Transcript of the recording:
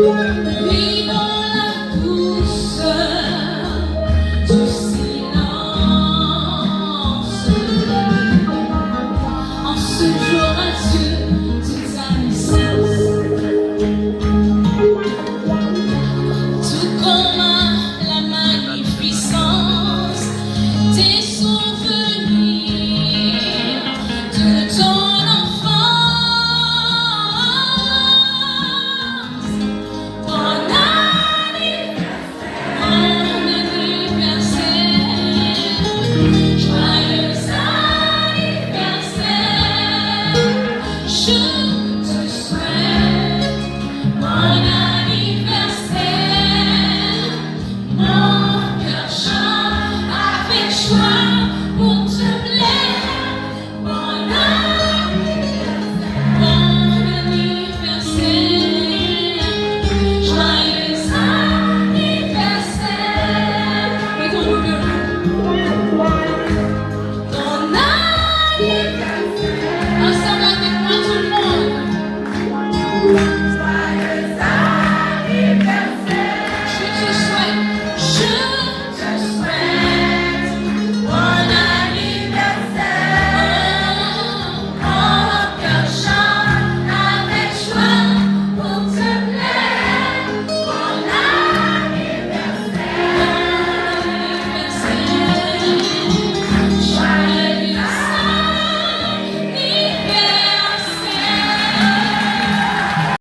Vis dans la douceur du silence. En ce jour as-tu toute sa naissance. Tout comme la magnificence des souvenirs de ton enfance. Bon anniversaire, joyeux anniversaire. Je te souhaite bon anniversaire. Mon cœur chante avec joie pour te plaire. Bon anniversaire, joyeux anniversaire. Mettons-nous debout. Bon anniversaire. Ensemble avec moi tout le monde.